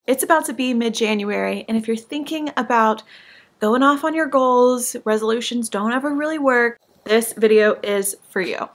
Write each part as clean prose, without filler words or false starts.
It's about to be mid-January, and if you're thinking about going off on your goals, resolutions don't ever really work, this video is for you.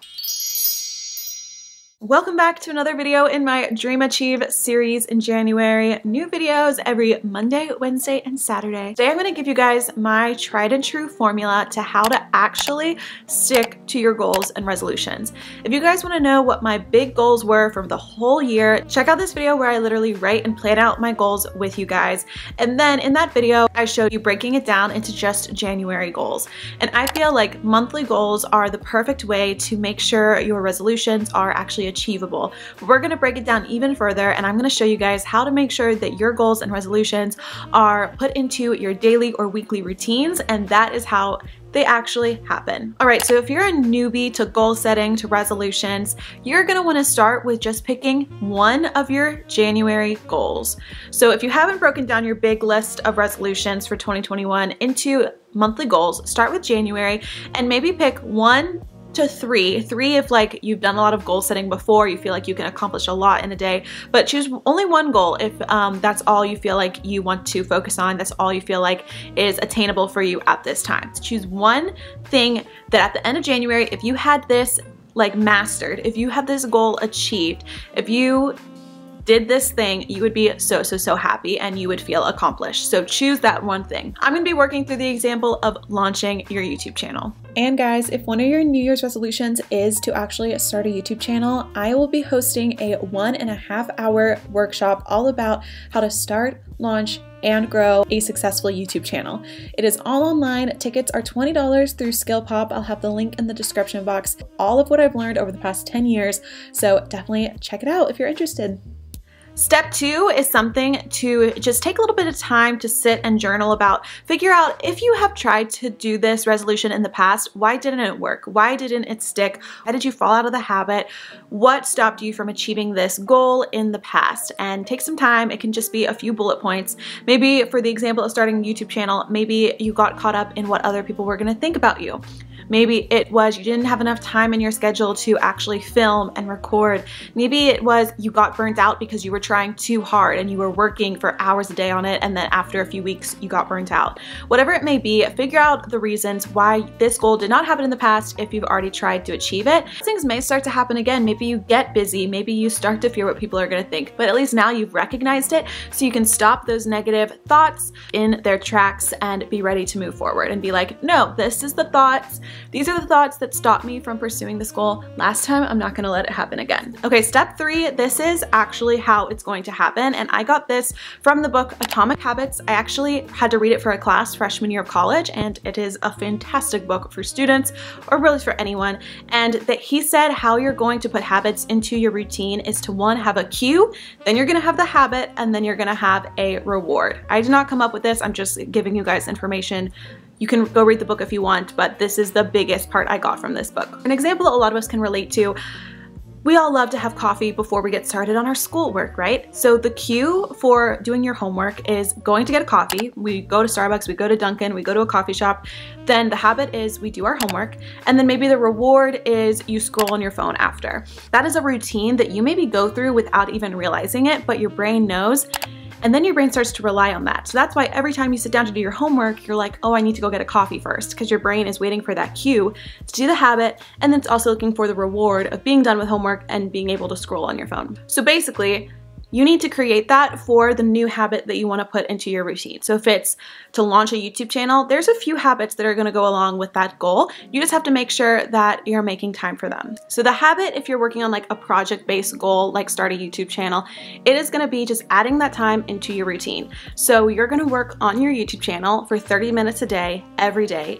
Welcome back to another video in my Dream Achieve series in January. New videos every Monday, Wednesday, and Saturday. Today I'm going to give you guys my tried and true formula to how to actually stick to your goals and resolutions. If you guys want to know what my big goals were for the whole year, check out this video where I literally write and plan out my goals with you guys. And then in that video, I showed you breaking it down into just January goals. And I feel like monthly goals are the perfect way to make sure your resolutions are actually achievable. We're going to break it down even further, and I'm going to show you guys how to make sure that your goals and resolutions are put into your daily or weekly routines, and that is how they actually happen. All right, so if you're a newbie to goal setting, to resolutions, you're gonna wanna start with just picking one of your January goals. So if you haven't broken down your big list of resolutions for 2021 into monthly goals, start with January and maybe pick 1 to 3 if like you've done a lot of goal setting before, you feel like you can accomplish a lot in a day, but choose only one goal if that's all you feel like you want to focus on, that's all you feel like is attainable for you at this time. So choose one thing that at the end of January, if you had this like mastered, if you had this goal achieved, if you did this thing, you would be so happy and you would feel accomplished. So choose that one thing. I'm gonna be working through the example of launching your YouTube channel. And guys, if one of your New Year's resolutions is to actually start a YouTube channel, I will be hosting a 1.5 hour workshop all about how to start, launch, and grow a successful YouTube channel. It is all online. Tickets are $20 through SkillPop. I'll have the link in the description box. All of what I've learned over the past 10 years. So definitely check it out if you're interested. Step 2 is something to just take a little bit of time to sit and journal about. Figure out if you have tried to do this resolution in the past, why didn't it work? Why didn't it stick? Why did you fall out of the habit? What stopped you from achieving this goal in the past? And take some time. It can just be a few bullet points. Maybe for the example of starting a YouTube channel, maybe you got caught up in what other people were going to think about you. Maybe it was you didn't have enough time in your schedule to actually film and record. Maybe it was you got burnt out because you were trying too hard and you were working for hours a day on it, and then after a few weeks you got burnt out. Whatever it may be, figure out the reasons why this goal did not happen in the past if you've already tried to achieve it. Things may start to happen again. Maybe you get busy, maybe you start to fear what people are going to think, but at least now you've recognized it so you can stop those negative thoughts in their tracks and be ready to move forward and be like, no, this is the thoughts. These are the thoughts that stopped me from pursuing this goal last time. I'm not gonna let it happen again. Okay, step 3, this is actually how it's going to happen. And I got this from the book Atomic Habits. I actually had to read it for a class freshman year of college, and it is a fantastic book for students or really for anyone. And that he said how you're going to put habits into your routine is to 1, have a cue, then you're gonna have the habit, and then you're gonna have a reward. I did not come up with this. I'm just giving you guys information. You can go read the book if you want, but this is the biggest part I got from this book. An example that a lot of us can relate to, we all love to have coffee before we get started on our schoolwork, right? So the cue for doing your homework is going to get a coffee. We go to Starbucks, we go to Dunkin', we go to a coffee shop. Then the habit is we do our homework, and then maybe the reward is you scroll on your phone after. That is a routine that you maybe go through without even realizing it, but your brain knows. And then your brain starts to rely on that. So that's why every time you sit down to do your homework, you're like, oh, I need to go get a coffee first, because your brain is waiting for that cue to do the habit, and then it's also looking for the reward of being done with homework and being able to scroll on your phone. So basically, you need to create that for the new habit that you want to put into your routine. So if it's to launch a YouTube channel, there's a few habits that are going to go along with that goal. You just have to make sure that you're making time for them. So the habit, if you're working on like a project-based goal, like start a YouTube channel, it is going to be just adding that time into your routine. So you're going to work on your YouTube channel for 30 minutes a day, every day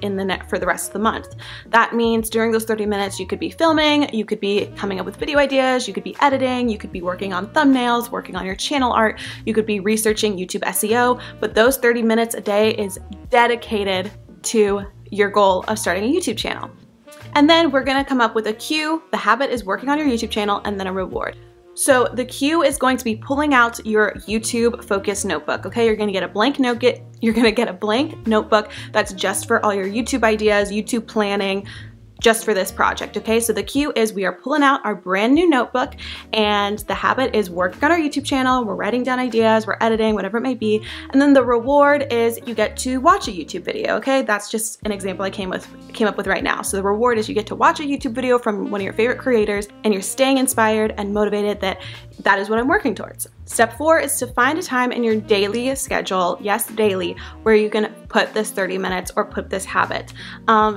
for the rest of the month. That means during those 30 minutes, you could be filming, you could be coming up with video ideas, you could be editing, you could be working on thumbnails, working on your channel art, you could be researching YouTube SEO, but those 30 minutes a day is dedicated to your goal of starting a YouTube channel. And then we're gonna come up with a cue. The habit is working on your YouTube channel, and then a reward. So the cue is going to be pulling out your YouTube focus notebook, okay? You're gonna get a blank notebook that's just for all your YouTube ideas, YouTube planning, just for this project, okay? So the cue is we are pulling out our brand new notebook, and the habit is working on our YouTube channel. We're writing down ideas, we're editing, whatever it may be. And then the reward is you get to watch a YouTube video, okay? That's just an example I came up with right now. So the reward is you get to watch a YouTube video from one of your favorite creators, and you're staying inspired and motivated that is what I'm working towards. Step 4 is to find a time in your daily schedule, yes, daily, where you can put this 30 minutes or put this habit.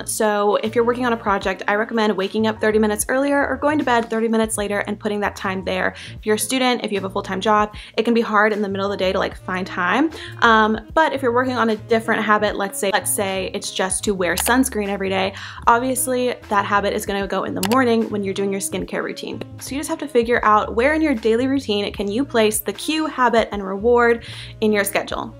So if you're working on a project, I recommend waking up 30 minutes earlier or going to bed 30 minutes later and putting that time there. If you're a student, if you have a full-time job, it can be hard in the middle of the day to like find time. But if you're working on a different habit, let's say it's just to wear sunscreen every day, obviously that habit is gonna go in the morning when you're doing your skincare routine. So you just have to figure out where in your daily routine can you place the cue, habit, and reward in your schedule.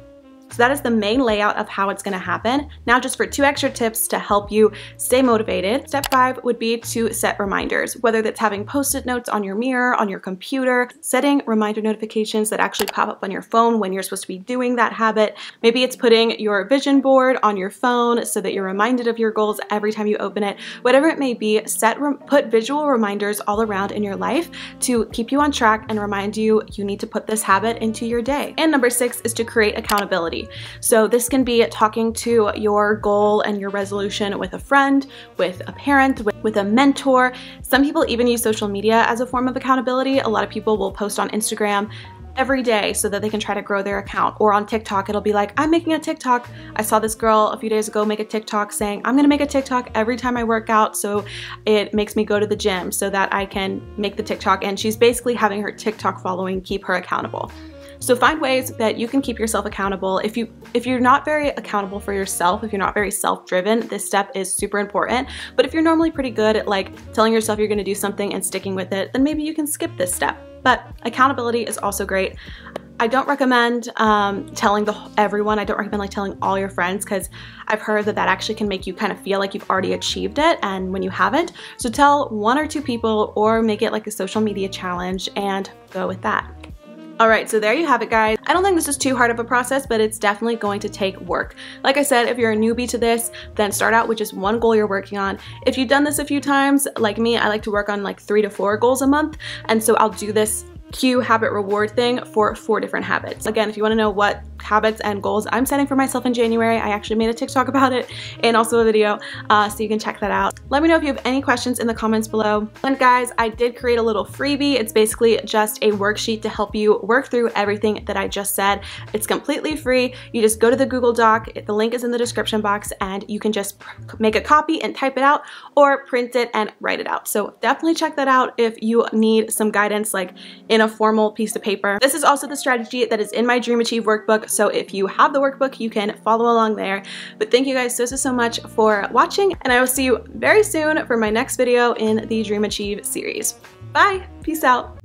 So that is the main layout of how it's gonna happen. Now just for 2 extra tips to help you stay motivated. Step 5 would be to set reminders, whether that's having post-it notes on your mirror, on your computer, setting reminder notifications that actually pop up on your phone when you're supposed to be doing that habit. Maybe it's putting your vision board on your phone so that you're reminded of your goals every time you open it. Whatever it may be, put visual reminders all around in your life to keep you on track and remind you need to put this habit into your day. And number 6 is to create accountability. So this can be talking to your goal and your resolution with a friend, with a parent, with a mentor. Some people even use social media as a form of accountability. A lot of people will post on Instagram every day so that they can try to grow their account. Or on TikTok, it'll be like, I'm making a TikTok. I saw this girl a few days ago make a TikTok saying, I'm gonna make a TikTok every time I work out so it makes me go to the gym so that I can make the TikTok. And she's basically having her TikTok following keep her accountable. So find ways that you can keep yourself accountable. If you're not very accountable for yourself, if you're not very self-driven, this step is super important. But if you're normally pretty good at like telling yourself you're gonna do something and sticking with it, then maybe you can skip this step. But accountability is also great. I don't recommend telling everyone. I don't recommend like telling all your friends, because I've heard that actually can make you kind of feel like you've already achieved it, and when you haven't. So tell 1 or 2 people, or make it like a social media challenge and go with that. Alright, so there you have it, guys. I don't think this is too hard of a process, but it's definitely going to take work. Like I said, if you're a newbie to this, then start out with just 1 goal you're working on. If you've done this a few times, like me, I like to work on like 3 to 4 goals a month, and so I'll do this cue, habit, reward thing for 4 different habits. Again, if you want to know what habits and goals I'm setting for myself in January, I actually made a TikTok about it and also a video, so you can check that out. Let me know if you have any questions in the comments below. And guys, I did create a little freebie. It's basically just a worksheet to help you work through everything that I just said. It's completely free. You just go to the Google Doc, the link is in the description box, and you can just make a copy and type it out, or print it and write it out. So definitely check that out if you need some guidance like in a formal piece of paper. This is also the strategy that is in my Dream Achieve workbook, so if you have the workbook, you can follow along there. But thank you guys so much for watching, and I will see you very soon for my next video in the Dream Achieve series. Bye! Peace out!